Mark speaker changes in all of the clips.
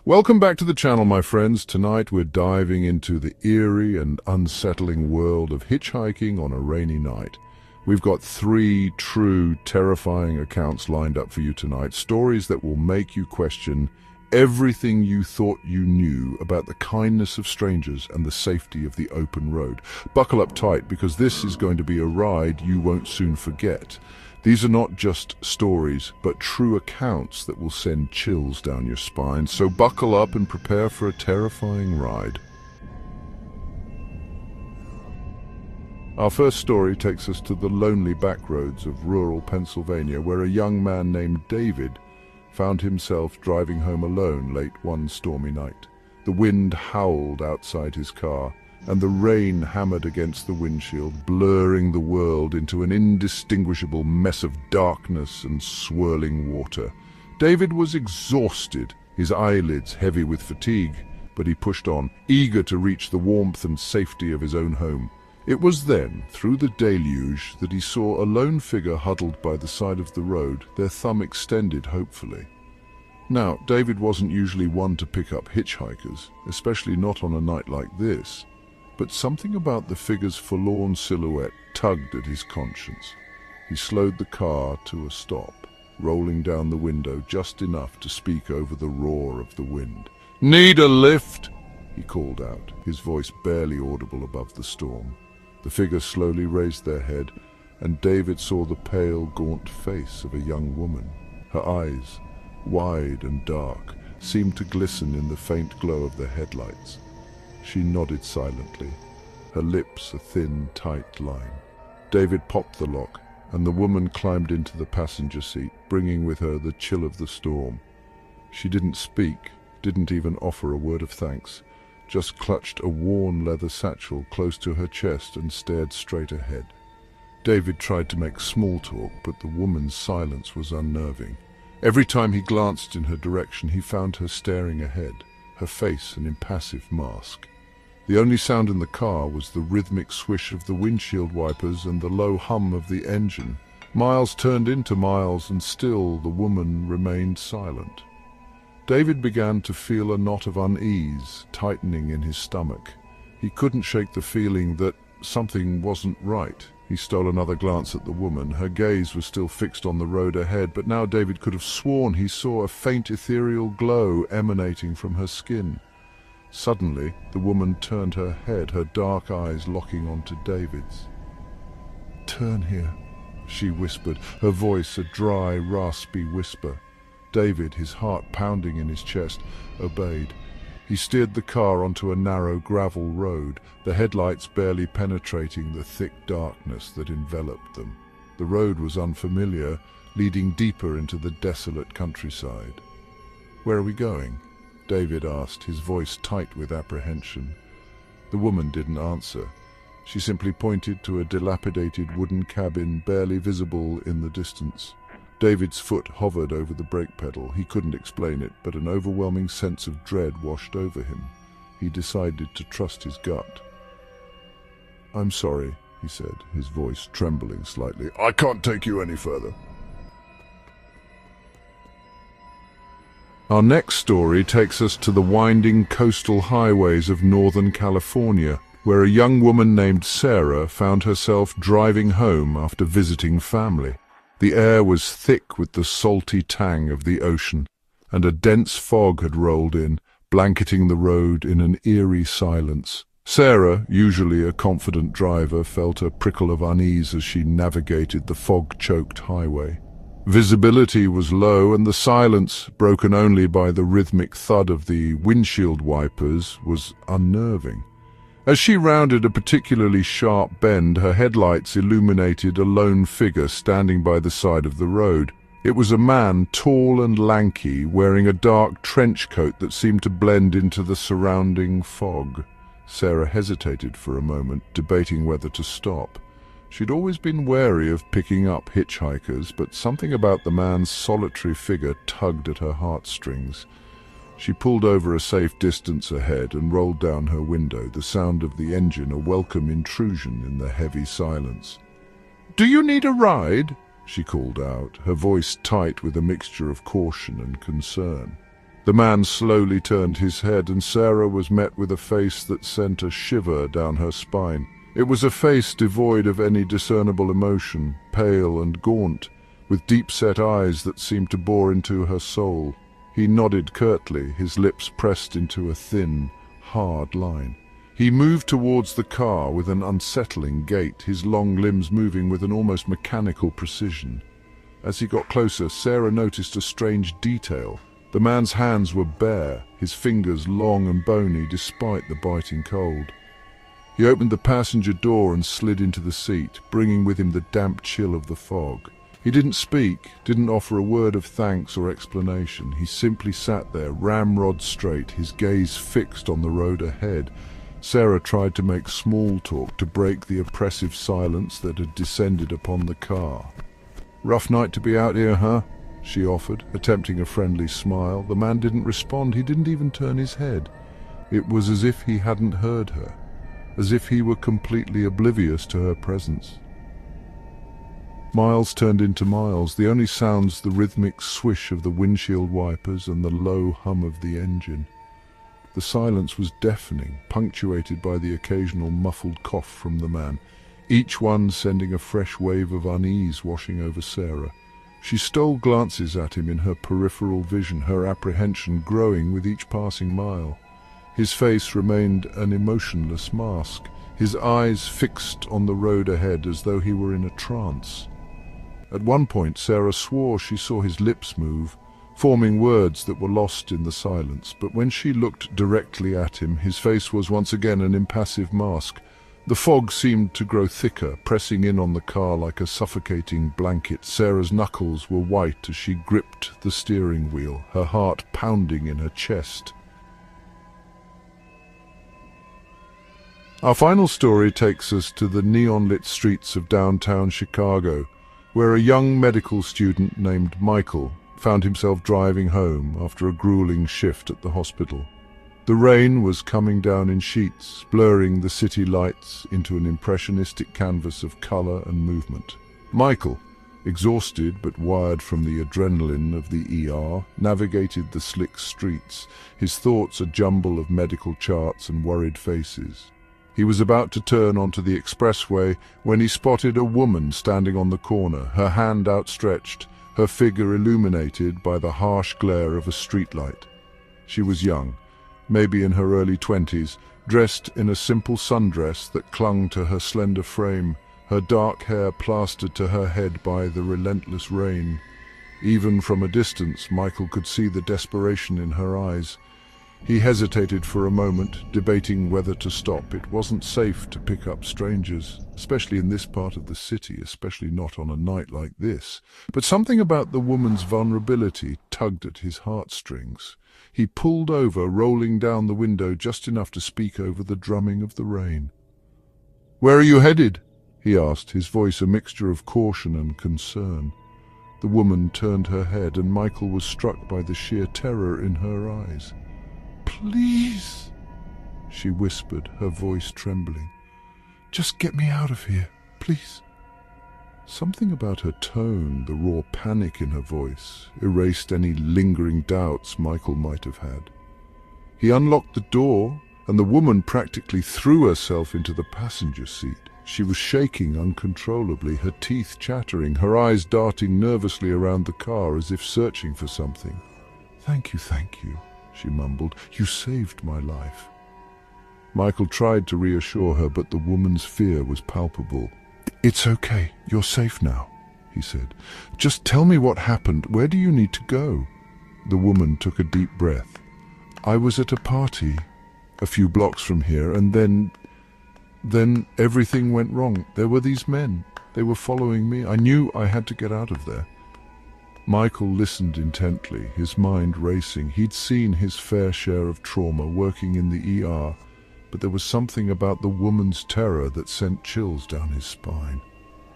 Speaker 1: Welcome back to the channel, my friends. Tonight we're diving into the eerie and unsettling world of hitchhiking on a rainy night. We've got three true, terrifying accounts lined up for you tonight. Stories that will make you question everything you thought you knew about the kindness of strangers and the safety of the open road. Buckle up tight, because this is going to be a ride you won't soon forget. These are not just stories, but true accounts that will send chills down your spine. So buckle up and prepare for a terrifying ride. Our first story takes us to the lonely backroads of rural Pennsylvania, where a young man named David found himself driving home alone late one stormy night. The wind howled outside his car, and the rain hammered against the windshield, blurring the world into an indistinguishable mess of darkness and swirling water. David was exhausted, his eyelids heavy with fatigue, but he pushed on, eager to reach the warmth and safety of his own home. It was then, through the deluge, that he saw a lone figure huddled by the side of the road, their thumb extended hopefully. Now, David wasn't usually one to pick up hitchhikers, especially not on a night like this. But something about the figure's forlorn silhouette tugged at his conscience. He slowed the car to a stop, rolling down the window just enough to speak over the roar of the wind. "Need a lift?" he called out, his voice barely audible above the storm. The figure slowly raised their head, and David saw the pale, gaunt face of a young woman. Her eyes, wide and dark, seemed to glisten in the faint glow of the headlights. She nodded silently, her lips a thin, tight line. David popped the lock, and the woman climbed into the passenger seat, bringing with her the chill of the storm. She didn't speak, didn't even offer a word of thanks, just clutched a worn leather satchel close to her chest and stared straight ahead. David tried to make small talk, but the woman's silence was unnerving. Every time he glanced in her direction, he found her staring ahead, her face an impassive mask. The only sound in the car was the rhythmic swish of the windshield wipers and the low hum of the engine. Miles turned into miles, and still the woman remained silent. David began to feel a knot of unease tightening in his stomach. He couldn't shake the feeling that something wasn't right. He stole another glance at the woman. Her gaze was still fixed on the road ahead, but now David could have sworn he saw a faint ethereal glow emanating from her skin. Suddenly, the woman turned her head, her dark eyes locking onto David's. "Turn here," she whispered, her voice a dry, raspy whisper. David, his heart pounding in his chest, obeyed. He steered the car onto a narrow gravel road, the headlights barely penetrating the thick darkness that enveloped them. The road was unfamiliar, leading deeper into the desolate countryside. "Where are we going?" David asked, his voice tight with apprehension. The woman didn't answer. She simply pointed to a dilapidated wooden cabin barely visible in the distance. David's foot hovered over the brake pedal. He couldn't explain it, but an overwhelming sense of dread washed over him. He decided to trust his gut. "I'm sorry," he said, his voice trembling slightly. "I can't take you any further." Our next story takes us to the winding coastal highways of Northern California, where a young woman named Sarah found herself driving home after visiting family. The air was thick with the salty tang of the ocean, and a dense fog had rolled in, blanketing the road in an eerie silence. Sarah, usually a confident driver, felt a prickle of unease as she navigated the fog-choked highway. Visibility was low, and the silence, broken only by the rhythmic thud of the windshield wipers, was unnerving. As she rounded a particularly sharp bend, her headlights illuminated a lone figure standing by the side of the road. It was a man, tall and lanky, wearing a dark trench coat that seemed to blend into the surrounding fog. Sarah hesitated for a moment, debating whether to stop. She'd always been wary of picking up hitchhikers, but something about the man's solitary figure tugged at her heartstrings. She pulled over a safe distance ahead and rolled down her window, the sound of the engine a welcome intrusion in the heavy silence. "Do you need a ride?" she called out, her voice tight with a mixture of caution and concern. The man slowly turned his head, and Sarah was met with a face that sent a shiver down her spine. It was a face devoid of any discernible emotion, pale and gaunt, with deep-set eyes that seemed to bore into her soul. He nodded curtly, his lips pressed into a thin, hard line. He moved towards the car with an unsettling gait, his long limbs moving with an almost mechanical precision. As he got closer, Sarah noticed a strange detail. The man's hands were bare, his fingers long and bony despite the biting cold. He opened the passenger door and slid into the seat, bringing with him the damp chill of the fog. He didn't speak, didn't offer a word of thanks or explanation. He simply sat there, ramrod straight, his gaze fixed on the road ahead. Sarah tried to make small talk to break the oppressive silence that had descended upon the car. "Rough night to be out here, huh?" she offered, attempting a friendly smile. The man didn't respond. He didn't even turn his head. It was as if he hadn't heard her, as if he were completely oblivious to her presence. Miles turned into miles, the only sounds the rhythmic swish of the windshield wipers and the low hum of the engine. The silence was deafening, punctuated by the occasional muffled cough from the man, each one sending a fresh wave of unease washing over Sarah. She stole glances at him in her peripheral vision, her apprehension growing with each passing mile. His face remained an emotionless mask, his eyes fixed on the road ahead as though he were in a trance. At one point, Sarah swore she saw his lips move, forming words that were lost in the silence, but when she looked directly at him, his face was once again an impassive mask. The fog seemed to grow thicker, pressing in on the car like a suffocating blanket. Sarah's knuckles were white as she gripped the steering wheel, her heart pounding in her chest. Our final story takes us to the neon-lit streets of downtown Chicago, where a young medical student named Michael found himself driving home after a grueling shift at the hospital. The rain was coming down in sheets, blurring the city lights into an impressionistic canvas of color and movement. Michael, exhausted but wired from the adrenaline of the ER, navigated the slick streets, his thoughts a jumble of medical charts and worried faces. He was about to turn onto the expressway when he spotted a woman standing on the corner, her hand outstretched, her figure illuminated by the harsh glare of a streetlight. She was young, maybe in her early 20s, dressed in a simple sundress that clung to her slender frame, her dark hair plastered to her head by the relentless rain. Even from a distance, Michael could see the desperation in her eyes. He hesitated for a moment, debating whether to stop. It wasn't safe to pick up strangers, especially in this part of the city, especially not on a night like this. But something about the woman's vulnerability tugged at his heartstrings. He pulled over, rolling down the window just enough to speak over the drumming of the rain. "Where are you headed?" he asked, his voice a mixture of caution and concern. The woman turned her head, and Michael was struck by the sheer terror in her eyes. "Please," she whispered, her voice trembling. "Just get me out of here, please." Something about her tone, the raw panic in her voice, erased any lingering doubts Michael might have had. He unlocked the door, and the woman practically threw herself into the passenger seat. She was shaking uncontrollably, her teeth chattering, her eyes darting nervously around the car as if searching for something. Thank you," she mumbled. "You saved my life." Michael tried to reassure her, but the woman's fear was palpable. "It's okay. You're safe now," he said. "Just tell me what happened. Where do you need to go?" The woman took a deep breath. "I was at a party a few blocks from here, and then everything went wrong. There were these men. They were following me. I knew I had to get out of there." Michael listened intently, his mind racing. He'd seen his fair share of trauma working in the ER, but there was something about the woman's terror that sent chills down his spine.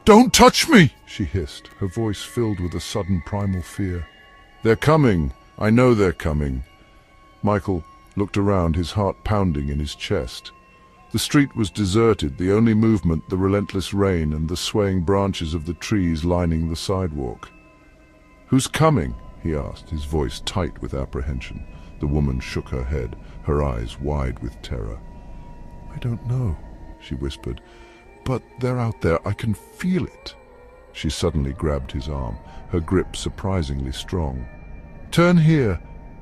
Speaker 1: "Don't touch me!" she hissed, her voice filled with a sudden primal fear. "They're coming. I know they're coming." Michael looked around, his heart pounding in his chest. The street was deserted, the only movement the relentless rain and the swaying branches of the trees lining the sidewalk. "Who's coming?" he asked, his voice tight with apprehension. The woman shook her head, her eyes wide with terror. "I don't know," she whispered, "but they're out there. I can feel it." She suddenly grabbed his arm, her grip surprisingly strong. "Turn here,"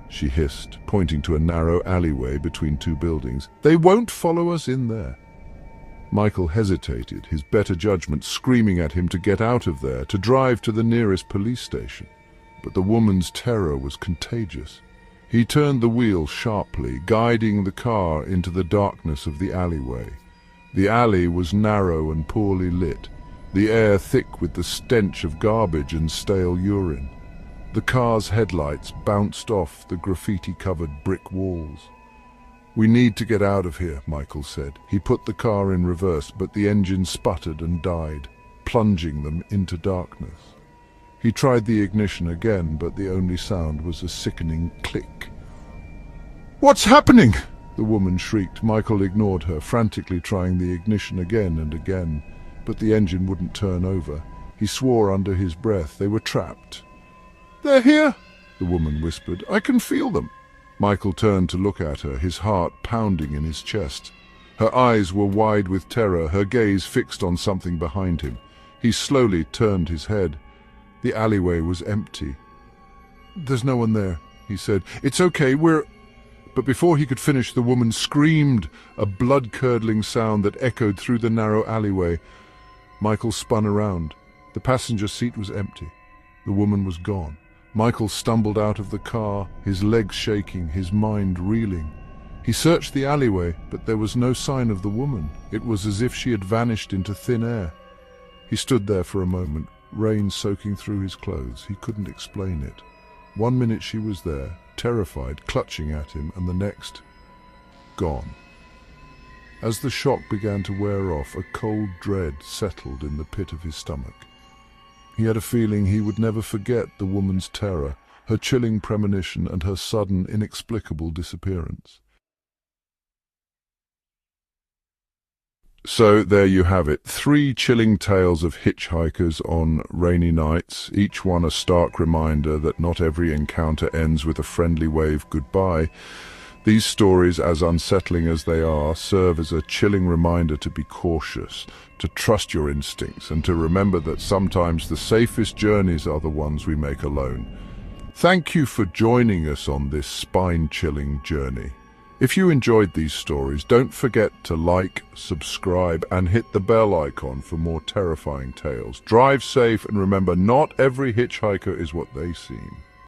Speaker 1: she hissed, pointing to a narrow alleyway between two buildings. "They won't follow us in there." Michael hesitated, his better judgment screaming at him to get out of there, to drive to the nearest police station. But the woman's terror was contagious. He turned the wheel sharply, guiding the car into the darkness of the alleyway. The alley was narrow and poorly lit, the air thick with the stench of garbage and stale urine. The car's headlights bounced off the graffiti-covered brick walls. "We need to get out of here," Michael said. He put the car in reverse, but the engine sputtered and died, plunging them into darkness. He tried the ignition again, but the only sound was a sickening click. "What's happening?" the woman shrieked. Michael ignored her, frantically trying the ignition again and again, but the engine wouldn't turn over. He swore under his breath. They were trapped. "They're here," the woman whispered. "I can feel them." Michael turned to look at her, his heart pounding in his chest. Her eyes were wide with terror, her gaze fixed on something behind him. He slowly turned his head. The alleyway was empty. "There's no one there," he said. "It's okay, we're—" But before he could finish, the woman screamed, a blood-curdling sound that echoed through the narrow alleyway. Michael spun around. The passenger seat was empty. The woman was gone. Michael stumbled out of the car, his legs shaking, his mind reeling. He searched the alleyway, but there was no sign of the woman. It was as if she had vanished into thin air. He stood there for a moment, rain soaking through his clothes. He couldn't explain it. 1 minute she was there, terrified, clutching at him, and the next, gone. As the shock began to wear off, a cold dread settled in the pit of his stomach. He had a feeling he would never forget the woman's terror, her chilling premonition, and her sudden, inexplicable disappearance. So there you have it, 3 chilling tales of hitchhikers on rainy nights, each one a stark reminder that not every encounter ends with a friendly wave goodbye. These stories, as unsettling as they are, serve as a chilling reminder to be cautious, to trust your instincts, and to remember that sometimes the safest journeys are the ones we make alone. Thank you for joining us on this spine-chilling journey. If you enjoyed these stories, don't forget to like, subscribe, and hit the bell icon for more terrifying tales. Drive safe, and remember, not every hitchhiker is what they seem.